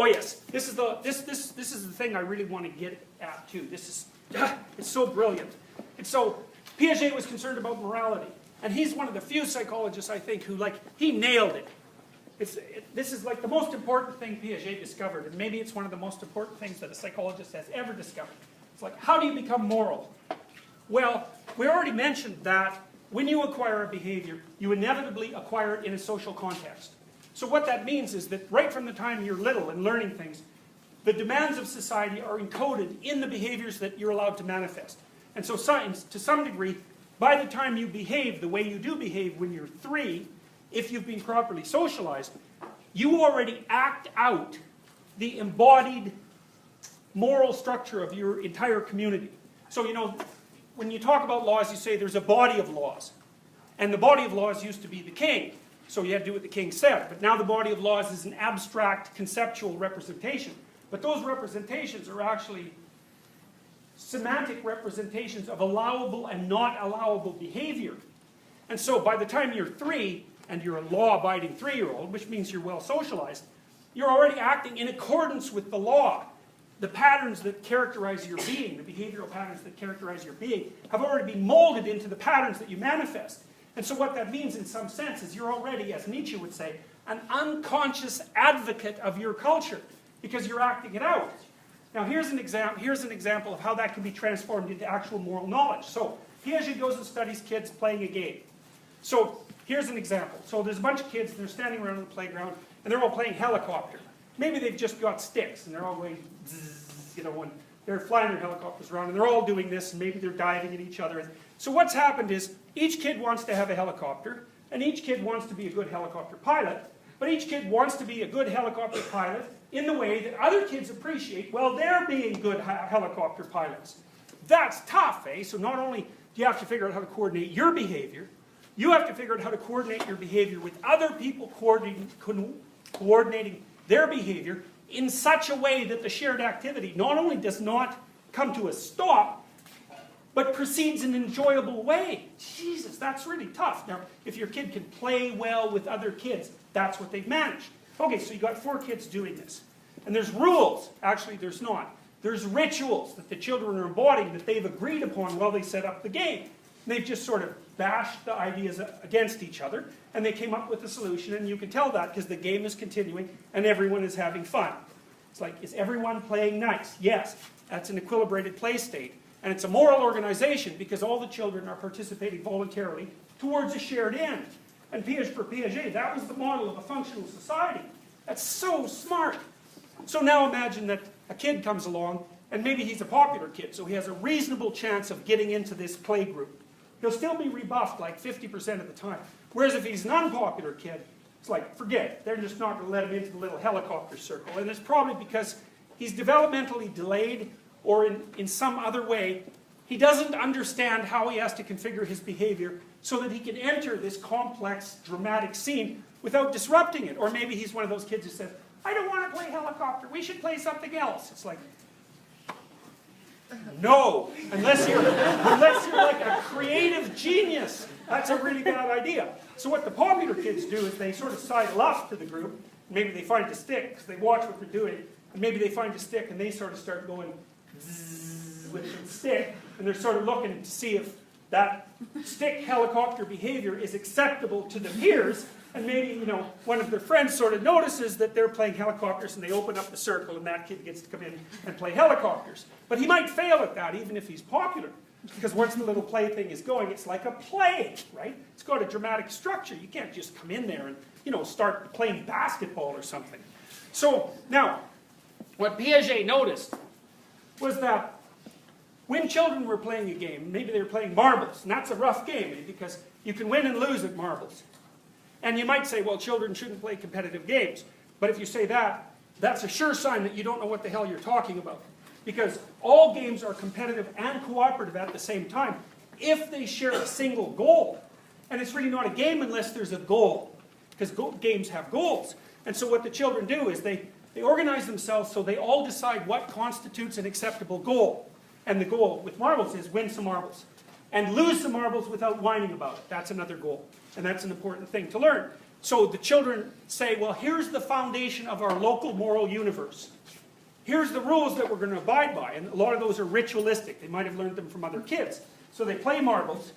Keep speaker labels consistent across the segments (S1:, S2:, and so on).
S1: Oh yes, this is the thing I really want to get at too. It's so brilliant. And so Piaget was concerned about morality, and he's one of the few psychologists I think who he nailed it. This is like the most important thing Piaget discovered, and maybe it's one of the most important things that a psychologist has ever discovered. It's like, how do you become moral? Well, we already mentioned that when you acquire a behavior, you inevitably acquire it in a social context. So what that means is that right from the time you're little and learning things, the demands of society are encoded in the behaviors that you're allowed to manifest. And so to some degree, by the time you behave the way you do behave when you're 3, if you've been properly socialized, you already act out the embodied moral structure of your entire community. So, when you talk about laws, you say there's a body of laws. And the body of laws used to be the king. So you had to do what the king said. But now the body of laws is an abstract, conceptual representation. But those representations are actually semantic representations of allowable and not allowable behavior. And so by the time you're 3, and you're a law-abiding 3-year-old, which means you're well socialized, you're already acting in accordance with the law. The patterns that characterize your being, the behavioral patterns that characterize your being, have already been molded into the patterns that you manifest. And so what that means in some sense is you're already, as Nietzsche would say, an unconscious advocate of your culture, because you're acting it out. Now here's an example of how that can be transformed into actual moral knowledge. So Piaget goes and studies kids playing a game. So here's an example. So there's a bunch of kids, they're standing around on the playground, and they're all playing helicopter. Maybe they've just got sticks, and they're all going zzz, and they're flying their helicopters around, and they're all doing this, and maybe they're diving at each other. So what's happened is, each kid wants to have a helicopter, and each kid wants to be a good helicopter pilot, but each kid wants to be a good helicopter pilot in the way that other kids appreciate while they're being good helicopter pilots. That's tough, eh? So not only do you have to figure out how to coordinate your behavior, you have to figure out how to coordinate your behavior with other people coordinating their behavior in such a way that the shared activity not only does not come to a stop, but proceeds in an enjoyable way. Jesus, that's really tough. Now, if your kid can play well with other kids, that's what they've managed. Okay, so you've got 4 kids doing this. And there's rules. Actually, there's not. There's rituals that the children are embodying that they've agreed upon while they set up the game. And they've just sort of bashed the ideas against each other, and they came up with a solution, and you can tell that because the game is continuing and everyone is having fun. It's like, is everyone playing nice? Yes. That's an equilibrated play state. And it's a moral organization because all the children are participating voluntarily towards a shared end. And for Piaget, that was the model of a functional society. That's so smart. So now imagine that a kid comes along, and maybe he's a popular kid, so he has a reasonable chance of getting into this play group. He'll still be rebuffed like 50% of the time. Whereas if he's an unpopular kid, it's like, forget it. They're just not going to let him into the little helicopter circle. And it's probably because he's developmentally delayed, or in some other way, he doesn't understand how he has to configure his behavior so that he can enter this complex, dramatic scene without disrupting it. Or maybe he's one of those kids who says, I don't want to play helicopter, we should play something else. It's like, no, unless you're like a creative genius. That's a really bad idea. So what the popular kids do is they sort of sidle up to the group. Maybe they find a stick because they watch what they're doing. And maybe they find a stick and they sort of start going zzz with the stick. And they're sort of looking to see if that stick helicopter behavior is acceptable to the peers. And maybe, one of their friends sort of notices that they're playing helicopters and they open up the circle and that kid gets to come in and play helicopters. But he might fail at that even if he's popular. Because once the little play thing is going, it's like a play, right? It's got a dramatic structure. You can't just come in there and, start playing basketball or something. So, now, what Piaget noticed was that when children were playing a game, maybe they were playing marbles, and that's a rough game because you can win and lose at marbles. And you might say, well, children shouldn't play competitive games. But if you say that, that's a sure sign that you don't know what the hell you're talking about. Because all games are competitive and cooperative at the same time if they share a single goal. And it's really not a game unless there's a goal. Because games have goals. And so what the children do is they organize themselves so they all decide what constitutes an acceptable goal. And the goal with marbles is win some marbles. And lose some marbles without whining about it. That's another goal. And that's an important thing to learn. So the children say, well, here's the foundation of our local moral universe. Here's the rules that we're going to abide by. And a lot of those are ritualistic. They might have learned them from other kids. So they play marbles.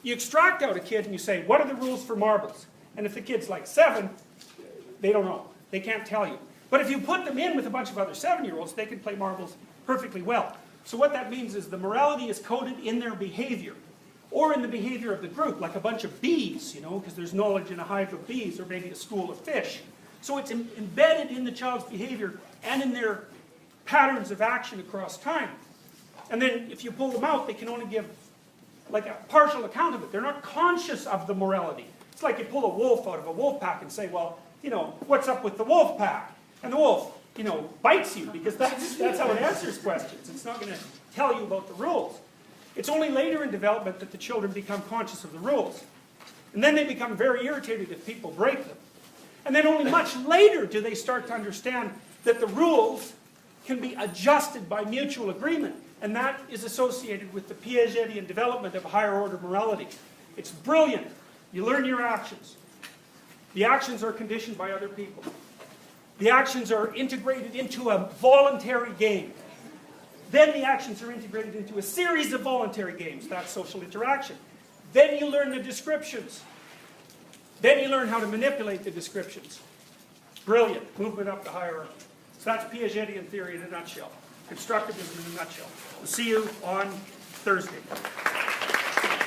S1: You extract out a kid and you say, what are the rules for marbles? And if the kid's like 7, they don't know. They can't tell you. But if you put them in with a bunch of other 7-year-olds, they can play marbles perfectly well. So what that means is the morality is coded in their behavior, or in the behavior of the group, like a bunch of bees, you know, because there's knowledge in a hive of bees, or maybe a school of fish. So it's embedded in the child's behavior and in their patterns of action across time. And then if you pull them out, they can only give like a partial account of it. They're not conscious of the morality. It's like you pull a wolf out of a wolf pack and say, well, you know, what's up with the wolf pack? And the wolf, you know, bites you, because that's how it answers questions. It's not going to tell you about the rules. It's only later in development that the children become conscious of the rules. And then they become very irritated if people break them. And then only much later do they start to understand that the rules can be adjusted by mutual agreement. And that is associated with the Piagetian development of higher order morality. It's brilliant. You learn your actions. The actions are conditioned by other people. The actions are integrated into a voluntary game. Then the actions are integrated into a series of voluntary games. That's social interaction. Then you learn the descriptions. Then you learn how to manipulate the descriptions. Brilliant. Movement up the hierarchy. So that's Piagetian theory in a nutshell. Constructivism in a nutshell. We'll see you on Thursday.